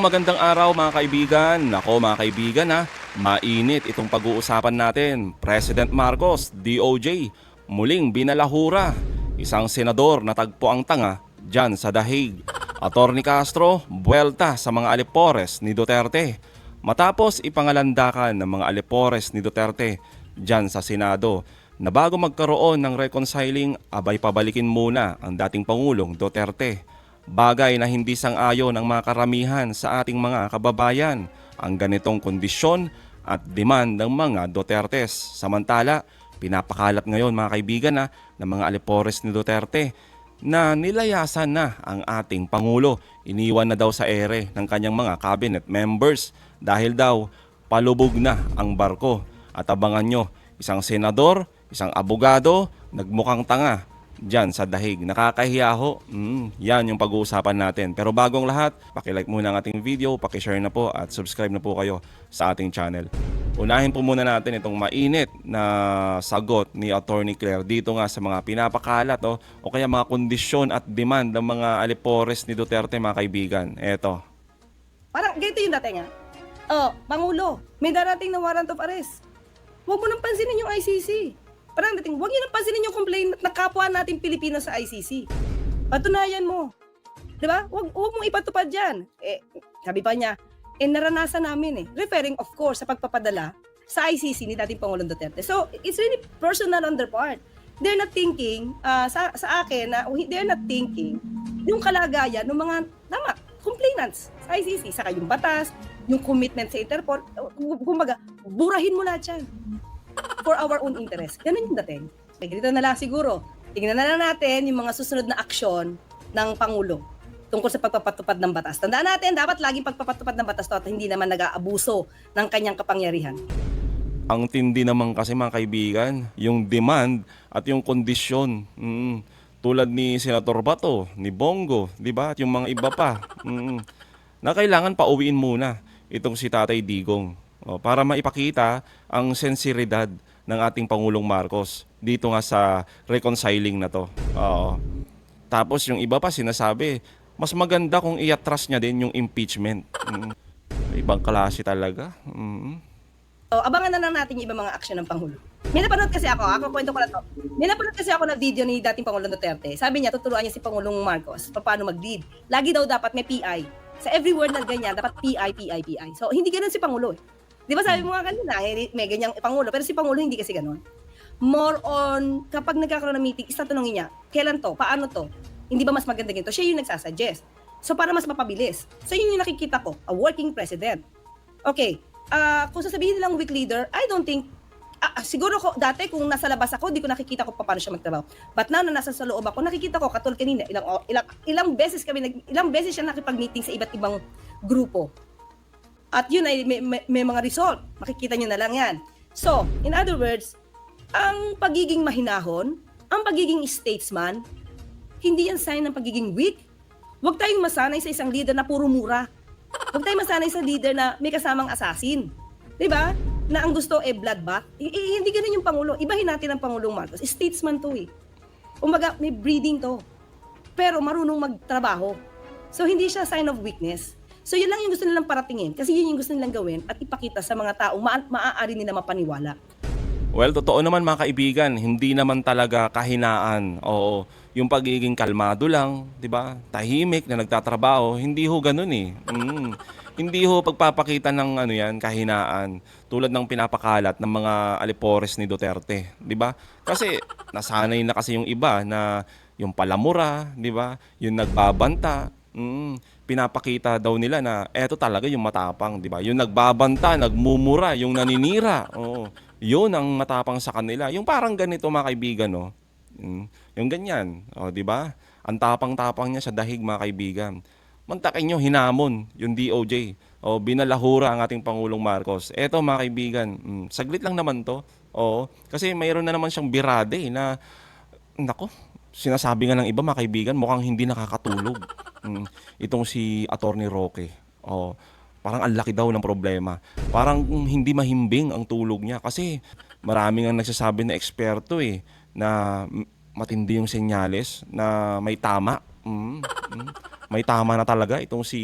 Magandang araw mga kaibigan. Nako mga kaibigan mainit itong pag-uusapan natin. President Marcos, DOJ, muling binalahura. Isang senador na tagpo ang tanga dyan sa The Hague. Attorney Castro, buwelta sa mga alipores ni Duterte. Matapos ipangalandakan ng mga alipores ni Duterte dyan sa Senado na bago magkaroon ng reconciling, abay pabalikin muna ang dating Pangulong Duterte. Bagay na hindi sang-ayon ang mga karamihan sa ating mga kababayan ang ganitong kondisyon at demand ng mga Dutertes. Samantala, pinapakalat ngayon mga kaibigan ng mga alipores ni Duterte na nilayasan na ang ating Pangulo. Iniwan na daw sa ere ng kanyang mga cabinet members dahil daw palubog na ang barko. At abangan nyo, isang senador, isang abogado, nagmukhang tanga dyan sa The Hague. Nakakahiya ho. Yan yung pag-uusapan natin. Pero bagong lahat, pakilike muna ang ating video, pakishare na po at subscribe na po kayo sa ating channel. Unahin po muna natin itong mainit na sagot ni Attorney Claire dito nga sa mga pinapakalat o kaya mga kondisyon at demand ng mga alipores ni Duterte mga kaibigan. Eto. Parang ganito yung dating Pangulo, may darating na warrant of arrest. Huwag mo nang pansinin yung ICC. Parang dating, huwag niyo nang pansinin yung complaint na kapwa natin Pilipino sa ICC. Patunayan mo. Diba? Huwag mong ipatupad yan. Sabi pa niya, naranasan namin referring of course sa pagpapadala sa ICC ni dating Pangulong Duterte. So, it's really personal on their part. They're not thinking, sa akin, they're not thinking yung kalagayan ng mga, complainants sa ICC. Saka yung batas, yung commitment sa Interpol, kumbaga, burahin mo lahat yan for our own interest. Ganun yung dating. Ganito na lang siguro. Tingnan na lang natin yung mga susunod na aksyon ng Pangulo tungkol sa pagpapatupad ng batas. Tandaan natin, dapat laging pagpapatupad ng batas to at hindi naman nag-aabuso ng kanyang kapangyarihan. Ang tindi naman kasi mga kaibigan, yung demand at yung kondisyon. Tulad ni Senator Bato, ni Bongo, di ba? At yung mga iba pa. Na kailangan pauwiin muna itong si Tatay Digong para maipakita ang sensibilidad ng ating Pangulong Marcos dito nga sa reconciling na to. Tapos yung iba pa sinasabi, mas maganda kung i-atras niya din yung impeachment. Ibang klase talaga. So, abangan na lang natin yung ibang mga aksyon ng Pangulo. May napanood kasi ako kwento ko na to. May napanood kasi ako na video ni dating Pangulong Duterte. Sabi niya, tuturuan niya si Pangulong Marcos paano mag-lead. Lagi daw dapat may PI. Sa every word na ganyan, dapat PI. So, hindi ganun si Pangulo. Di ba sabi mo nga kanina, may ganyang Pangulo. Pero si Pangulo hindi kasi ganun. More on, kapag nagkakaroon ng meeting, tatanungin niya, kailan to? Paano to? Hindi ba mas maganda ganito? Siya yung nagsasuggest. So, para mas mapabilis. So, yun yung nakikita ko, a working president. Okay, kung sasabihin nilang weak leader, I don't think, siguro ko, dati kung nasa labas ako, di ko nakikita ko paano siya magtrabaho. But now, na nasa sa loob ako, nakikita ko, katulad kanina, ilang beses siya nakipag-meeting sa iba't ibang grupo. At yun ay may mga result. Makikita nyo na lang yan. So, in other words, ang pagiging mahinahon, ang pagiging statesman, hindi yan sign ng pagiging weak. Huwag tayong masanay sa isang leader na puro mura. Huwag tayong masanay sa leader na may kasamang assassin. Diba? Na ang gusto bloodbath. Hindi ganun yung Pangulo. Ibahin natin ang Pangulong Marcos. Statesman to Umaga, may breeding to. Pero marunong magtrabaho. So, hindi siya sign of weakness. So, yun lang yung gusto nilang paratingin. Kasi yun yung gusto nilang gawin at ipakita sa mga taong maaari nila mapaniwala. Well, totoo naman mga kaibigan, hindi naman talaga kahinaan. Oo, yung pagiging kalmado lang, 'di ba? Tahimik na nagtatrabaho, hindi ho ganoon Hindi ho pagpapakita ng kahinaan tulad ng pinapakalat ng mga alipores ni Duterte, 'di ba? Kasi nasanay na kasi yung iba na yung palamura, 'di ba? Yung nagbabanta, pinapakita daw nila na eto talaga yung matapang, 'di ba? Yung nagbabanta, nagmumura, yung naninira. Oo. 'Yun ang matapang sa kanila. Yung parang ganito mga kaibigan, yung ganyan, 'di ba? Ang tapang-tapang niya sa dahig mga kaibigan. Mantakin nyo, hinamon yung DOJ. Binalahura ang ating Pangulong Marcos. Eto mga kaibigan, saglit lang naman to. Kasi mayroon na naman siyang birade na, nako, sinasabi nga ng iba mga kaibigan, mukhang hindi nakakatulog. Itong si Attorney Roque. Parang ang laki daw ng problema. Parang hindi mahimbing ang tulog niya. Kasi maraming ang nagsasabi na eksperto na matindi yung senyales na may tama. May tama na talaga itong si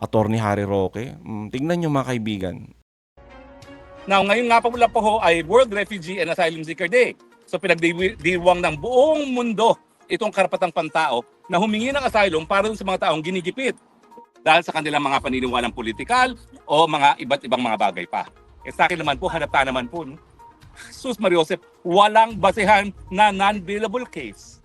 Attorney Harry Roque. Tingnan nyo mga kaibigan. Now, ngayon nga pala po ho ay World Refugee and Asylum Seeker Day. So pinagdiwang ng buong mundo itong karapatang pantao na humingi ng asylum para sa mga taong ginigipit dahil sa kanilang mga paniniwalang politikal o mga iba't ibang mga bagay pa. Eh sa akin naman po, halata naman po, no? Sus Mariosep, walang basehan na non-billable case.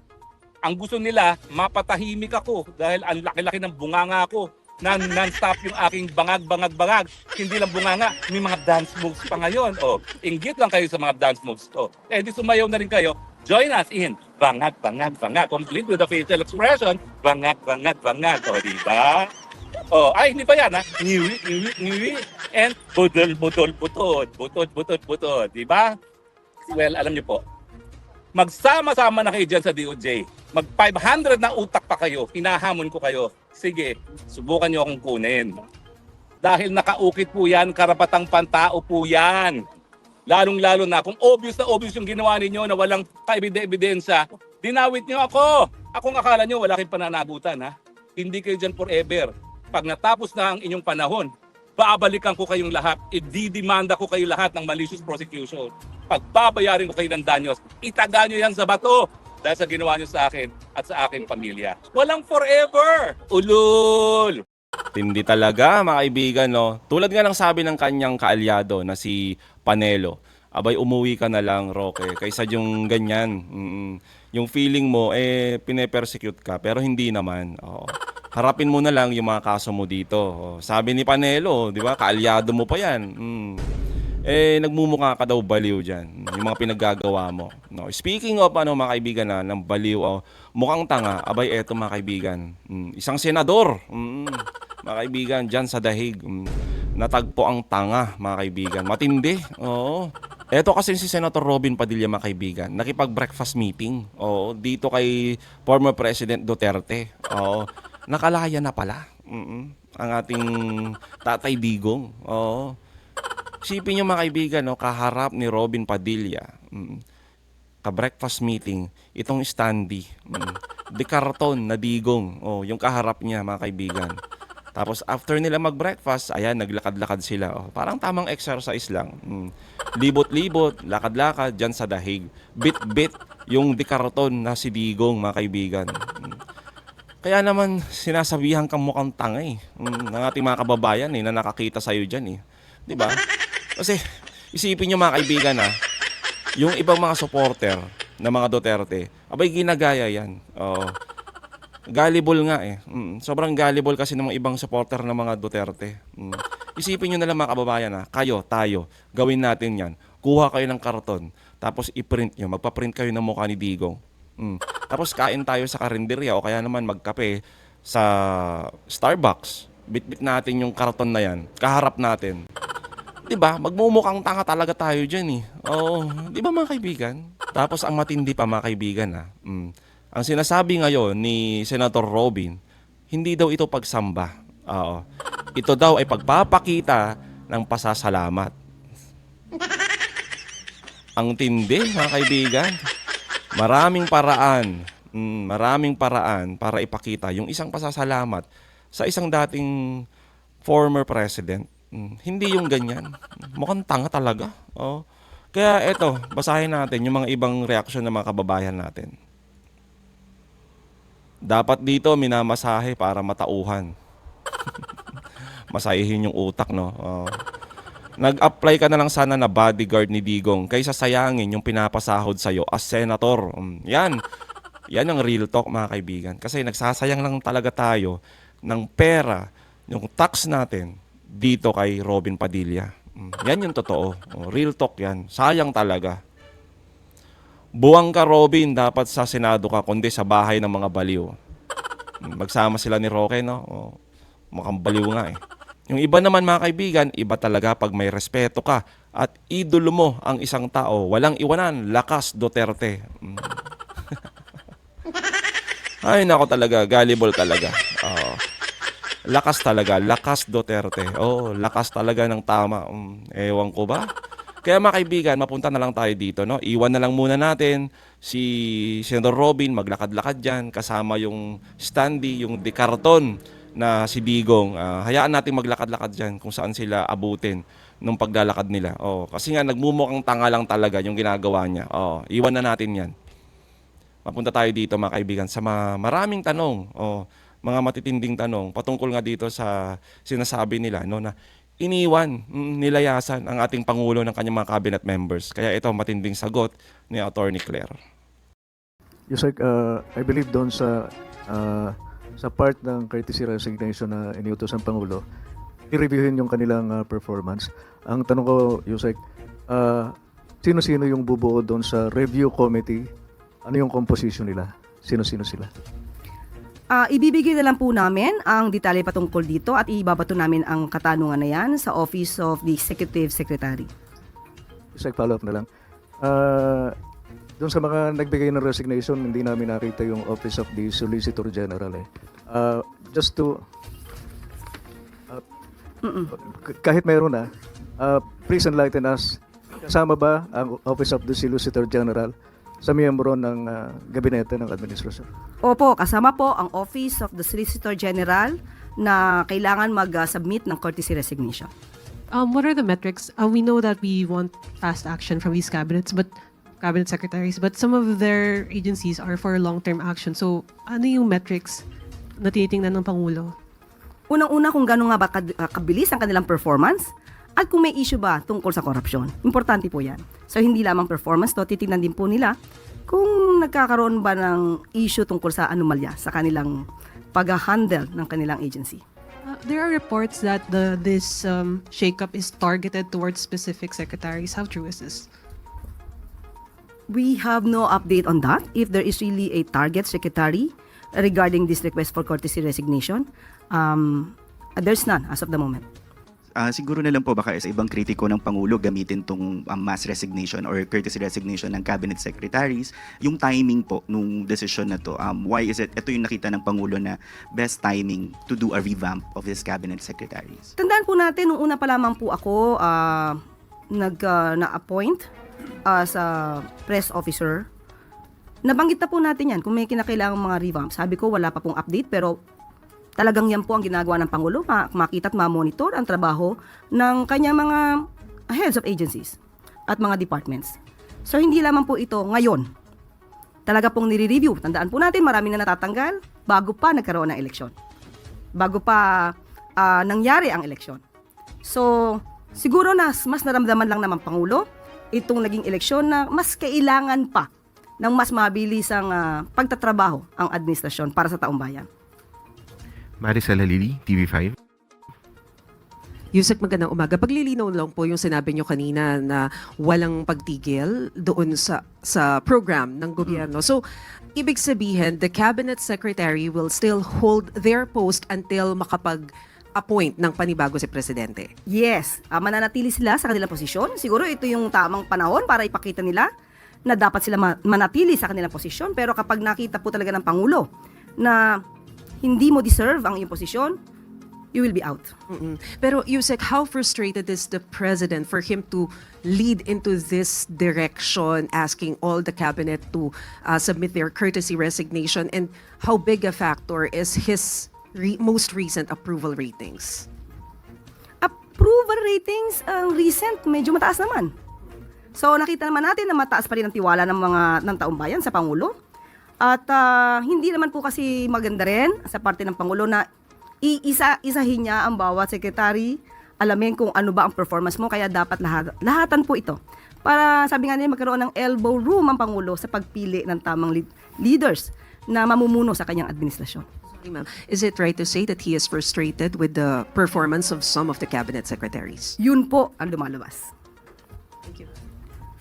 Ang gusto nila, mapatahimik ako dahil ang laki-laki ng bunganga ko na non-stop yung aking bangag. Hindi lang bunganga, may mga dance moves pa ngayon. O, inggit lang kayo sa mga dance moves. O, eh di sumayaw na rin kayo. Join us in bangag. Complete with the facial expression, bangag. O, diba? Oh, ay, hindi pa yan, ha? Ngiwi. And butol. Diba? Well, alam niyo po, magsama-sama na kayo dyan sa DOJ. Mag 500 na utak pa kayo. Hinahamon ko kayo. Sige, subukan niyo akong kunin. Dahil nakaukit po yan, karapatang pantao po yan. Lalong-lalo na, kung obvious na obvious yung ginawa ninyo na walang kaebidensya, dinawit niyo ako. Akong akala niyo, wala kayong pananagutan, ha? Hindi kayo dyan forever. Pag natapos na ang inyong panahon, babalikan ko kayong lahat, ididimanda ko kayo lahat ng malicious prosecution. Pagbabayarin ko kayo ng danyos, itaga nyo yan sa bato dahil sa ginawa nyo sa akin at sa aking pamilya. Walang forever! Ulul! Tindi talaga mga kaibigan, no? Tulad nga ng sabi ng kanyang kaalyado na si Panelo, abay umuwi ka na lang, Roque, kaysa yung ganyan. Yung feeling mo, pine-persecute ka, pero hindi naman. Oo. Harapin mo na lang yung mga kaso mo dito. Sabi ni Panelo, di ba? Kaalyado mo pa yan. Nagmumukha ka daw baliw dyan. Yung mga pinaggagawa mo. No? Speaking of mga kaibigan ng baliw, mukhang tanga, abay eto mga kaibigan. Isang senador, mga kaibigan, dyan sa dahig. Natagpo ang tanga, mga kaibigan. Matindi, oo. Eto kasi si Senator Robin Padilla, mga kaibigan, nakipag-breakfast meeting, dito kay former President Duterte. Nakalaya na pala ang ating Tatay Digong. Isipin nyo mga kaibigan, kaharap ni Robin Padilla, ka-breakfast meeting, itong standee, de karton na Digong, yung kaharap niya mga kaibigan. Tapos after nila mag-breakfast, ayan, naglakad-lakad sila. Parang tamang exercise lang. Libot-libot, lakad-lakad, dyan sa dahig. Bit-bit yung de karton na si Digong mga kaibigan. Kaya naman sinasabihan kang mukhang tanga ng ating mga kababayan na nakakita sa'yo dyan. Di ba? Kasi isipin nyo mga kaibigan yung ibang mga supporter na mga Duterte, abay ginagaya yan. Gullible nga Sobrang gullible kasi ng mga ibang supporter ng mga Duterte. Isipin nyo na lang mga kababayan kayo, tayo, gawin natin yan. Kuha kayo ng karton, tapos i-print nyo, magpa-print kayo ng mukha ni Digong. Tapos kain tayo sa karinderya o kaya naman magkape sa Starbucks. Bit-bit natin yung karton na yan, kaharap natin. 'Di ba? Magmumukhang tanga talaga tayo diyan Oo, 'di ba mga kaibigan? Tapos ang matindi pa mga kaibigan ang sinasabi ngayon ni Senator Robin, hindi daw ito pagsamba. Ito daw ay pagpapakita ng pasasalamat. Ang tindi mga kaibigan. Maraming paraan para ipakita yung isang pasasalamat sa isang dating former president. Hindi yung ganyan. Mukhang tanga talaga. Kaya eto, basahin natin yung mga ibang reaksyon ng mga kababayan natin. Dapat dito minamasahe para matauhan. Masahihin yung utak, no? Nag-apply ka na lang sana na bodyguard ni Digong kaysa sayangin yung pinapasahod sa'yo as senator. Yan ang real talk mga kaibigan. Kasi nagsasayang lang talaga tayo ng pera, yung tax natin dito kay Robin Padilla. Yan yung totoo. Real talk yan. Sayang talaga. Buwang ka Robin, dapat sa Senado ka kundi sa bahay ng mga baliw. Magsama sila ni Roque, no? Mukhang baliw nga Yung iba naman mga kaibigan, iba talaga pag may respeto ka at idolo mo ang isang tao. Walang iwanan, lakas Duterte. Ay nako talaga, gullible talaga. Lakas talaga, lakas Duterte. Lakas talaga ng tama. Ewan ko ba? Kaya mga kaibigan, mapunta na lang tayo dito. No? Iwan na lang muna natin si Senator Robin, maglakad-lakad dyan, kasama yung Standy, yung Decarton na si Digong. Hayaan natin maglakad-lakad dyan kung saan sila abutin nung paglalakad nila. Kasi nga, nagmumukhang tanga lang talaga yung ginagawa niya. Iwan na natin yan. Mapunta tayo dito mga kaibigan sa maraming tanong, mga matitinding tanong patungkol nga dito sa sinasabi nila no, na iniwan, nilayasan ang ating Pangulo ng kanyang mga cabinet members. Kaya ito matinding sagot ni Attorney Claire. Yes, I believe doon sa part ng courtesy resignation na iniutos ng Pangulo, i-reviewin yung kanilang performance. Ang tanong ko, Yusek, sino-sino yung bubuo doon sa review committee? Ano yung composition nila? Sino-sino sila? Ibibigay na lang po namin ang detalye patungkol dito at ibabato namin ang katanungan na yan sa Office of the Executive Secretary. Yusek, follow-up na lang. Doon sa mga nagbigay ng resignation, hindi namin nakita yung Office of the Solicitor General. Just to... kahit meron na, please enlighten us. Kasama ba ang Office of the Solicitor General sa miyembro ng gabinete ng administrasyon? Opo, kasama po ang Office of the Solicitor General na kailangan mag-submit ng courtesy resignation. What are the metrics? We know that we want fast action from these cabinet secretaries, but some of their agencies are for long-term action. So, ano yung metrics na tinitingnan ng Pangulo? Unang-una kung gano'n nga ba kabilis ang kanilang performance at kung may issue ba tungkol sa korupsyon. Importante po yan. So, hindi lamang performance, titignan din po nila kung nagkakaroon ba ng issue tungkol sa anomalya sa kanilang pag-handle ng kanilang agency. There are reports that this shakeup is targeted towards specific secretaries. How true is this? We have no update on that. If there is really a target secretary regarding this request for courtesy resignation, there's none as of the moment. Siguro na lang po baka sa ibang kritiko ng Pangulo gamitin tong mass resignation or courtesy resignation ng cabinet secretaries. Yung timing po nung decision na to, why is it, ito yung nakita ng Pangulo na best timing to do a revamp of his cabinet secretaries? Tandaan po natin, nung una pa lamang po ako na-appoint as a press officer, nabanggit na po natin yan kung may kinakailangang mga revamp. Sabi ko wala pa pong update pero talagang yan po ang ginagawa ng Pangulo, makita at ma-monitor ang trabaho ng kanyang mga heads of agencies at mga departments. So hindi lamang po ito ngayon. Talaga pong nire-review. Tandaan po natin, marami na natatanggal bago pa nagkaroon ng eleksyon. Bago pa nangyari ang eleksyon. So siguro mas naramdaman lang naman Pangulo itong naging eleksyon na mas kailangan pa ng mas mabilisang pagtatrabaho ang administrasyon para sa taong bayan. Maricel Halili, TV5. Yusek, magandang umaga. Paglilinaw lang po yung sinabi nyo kanina na walang pagtigil doon sa program ng gobyerno. So, ibig sabihin, the cabinet secretary will still hold their post until makapag-appoint ng panibago si Presidente. Yes, mananatili sila sa kanilang posisyon. Siguro ito yung tamang panahon para ipakita nila na dapat sila manatili sa kanilang posisyon. Pero kapag nakita po talaga ng Pangulo na hindi mo deserve ang iyong posisyon, you will be out. Pero Yusek, how frustrated is the President for him to lead into this direction, asking all the cabinet to submit their courtesy resignation? And how big a factor is his most recent approval ratings? Approval ratings, ang recent, medyo mataas naman. So nakita naman natin na mataas pa rin ang tiwala ng taong bayan sa Pangulo. At hindi naman po kasi maganda rin sa parte ng Pangulo na isahin niya ang bawat sekretary, alamin kung ano ba ang performance mo, kaya dapat lahatan po ito. Para sabi nga nila magkaroon ng elbow room ang Pangulo sa pagpili ng tamang leaders na mamumuno sa kanyang administrasyon. Sorry, ma'am. Is it right to say that he is frustrated with the performance of some of the cabinet secretaries? Yun po ang lumalabas. Thank you.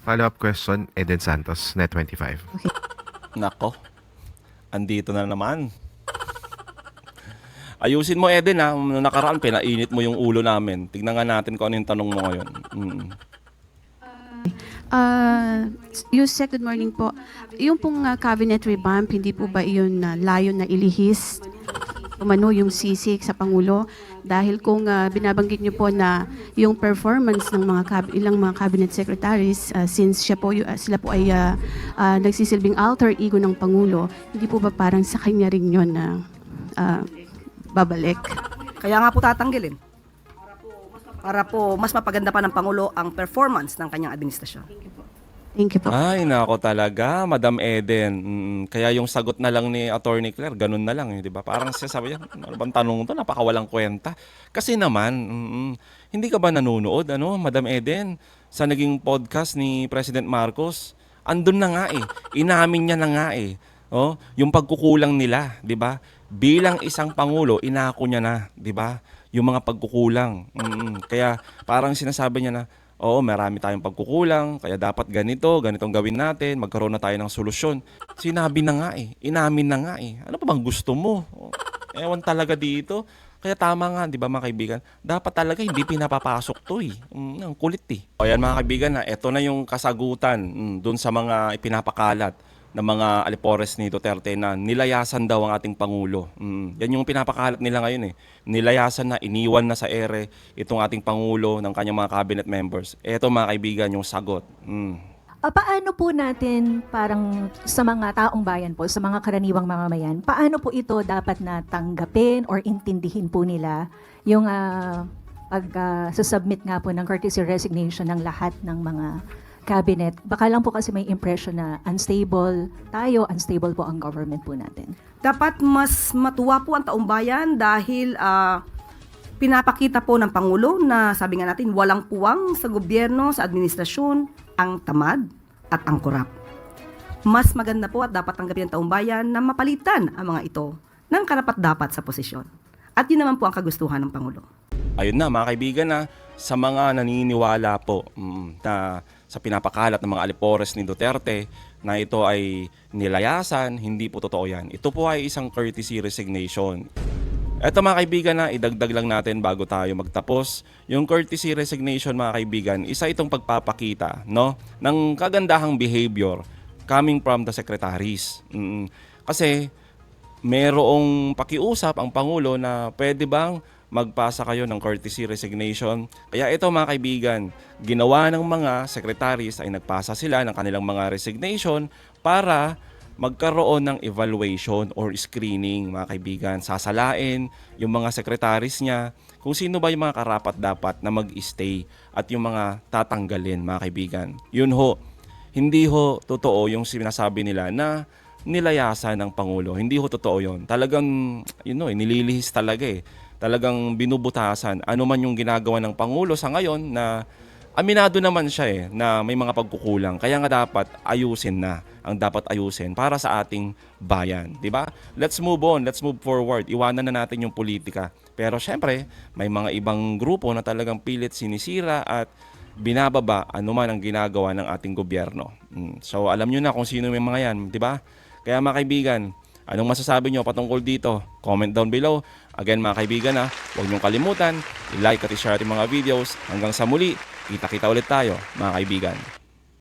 Follow-up question, Eden Santos, Net25. Nako, andito na naman. Ayusin mo, Eden, ha. Nakaraan, pinainit mo yung ulo namin. Tignan nga natin kung ano yung tanong mo ngayon. Yusek, good morning po. Yung pong cabinet revamp, hindi po ba yun layon na ilihis umano yung sisig sa Pangulo dahil kung binabanggit niyo po na yung performance ng ilang mga cabinet secretaries since sila po ay nagsisilbing alter ego ng Pangulo, hindi po ba parang sa kanya rin yun na babalik? Kaya nga po tatanggalin. Para po mas mapaganda pa ng Pangulo ang performance ng kanyang administrasyon. Thank you po. Ay, nako talaga, Madam Eden. Kaya yung sagot na lang ni Attorney Claire, ganun na lang, di ba? Parang sinasabi niya, ano bang tanong to? Napakawalang kwenta. Kasi naman, hindi ka ba nanonood, Madam Eden, sa naging podcast ni President Marcos? Andun na nga eh. Inamin niya na nga eh. Oh, yung pagkukulang nila, di ba? Bilang isang pangulo, inako niya na, di ba? Yung mga pagkukulang. Kaya parang sinasabi niya na, oo, marami tayong pagkukulang, kaya dapat ganitong gawin natin, magkaroon na tayo ng solusyon. Sinabi na nga eh, inamin na nga eh. Ano pa bang gusto mo? Ewan talaga dito. Kaya tama nga, di ba mga kaibigan, dapat talaga hindi pinapapasok to eh. Ang kulit eh. O yan mga kaibigan, eto na yung kasagutan dun sa mga ipinapakalat ng mga alipores ni Duterte na nilayasan daw ang ating Pangulo. Yan yung pinapakalat nila ngayon eh. Nilayasan na, iniwan na sa ere itong ating Pangulo ng kanyang mga cabinet members. Eto mga kaibigan, yung sagot. Paano po natin parang sa mga taong bayan po, sa mga karaniwang mamamayan, paano po ito dapat na tanggapin or intindihin po nila yung pag-submit nga po ng courtesy resignation ng lahat ng mga cabinet? Baka lang po kasi may impression na unstable tayo, unstable po ang government po natin. Dapat mas matuwa po ang taong bayan dahil pinapakita po ng Pangulo na sabi nga natin walang puwang sa gobyerno, sa administrasyon, ang tamad at ang korap. Mas maganda po at dapat tanggapin ng taong bayan na mapalitan ang mga ito ng karapat-dapat sa posisyon. At yun naman po ang kagustuhan ng Pangulo. Ayun na mga kaibigan sa mga naniniwala po na sa pinapakalat ng mga alipores ni Duterte na ito ay nilayasan, hindi po totoo yan. Ito po ay isang courtesy resignation. Ito mga kaibigan idagdag lang natin bago tayo magtapos. Yung courtesy resignation mga kaibigan, isa itong pagpapakita ng kagandahang behavior coming from the secretaries. Kasi merong pakiusap ang Pangulo na pwede bang magpasa kayo ng courtesy resignation. Kaya ito mga kaibigan, ginawa ng mga secretaries ay nagpasa sila ng kanilang mga resignation para magkaroon ng evaluation or screening mga kaibigan. Sasalain yung mga secretaries niya kung sino ba yung mga karapat-dapat na mag-stay at yung mga tatanggalin mga kaibigan. Yun ho, hindi ho totoo yung sinasabi nila na nilayasan ng Pangulo. Hindi ho totoo yun. Talagang, nililihis talaga eh. Talagang binubutasan ano man yung ginagawa ng Pangulo sa ngayon na aminado naman siya na may mga pagkukulang. Kaya nga dapat ayusin na ang dapat ayusin para sa ating bayan. Diba? Let's move on, let's move forward. Iwanan na natin yung politika. Pero syempre, may mga ibang grupo na talagang pilit sinisira at binababa ano man ang ginagawa ng ating gobyerno. So alam nyo na kung sino yung mga yan. Diba? Kaya mga kaibigan, anong masasabi nyo patungkol dito? Comment down below. Again mga kaibigan huwag niyong kalimutan, i-like at i-share ating mga videos. Hanggang sa muli, kita-kita ulit tayo mga kaibigan.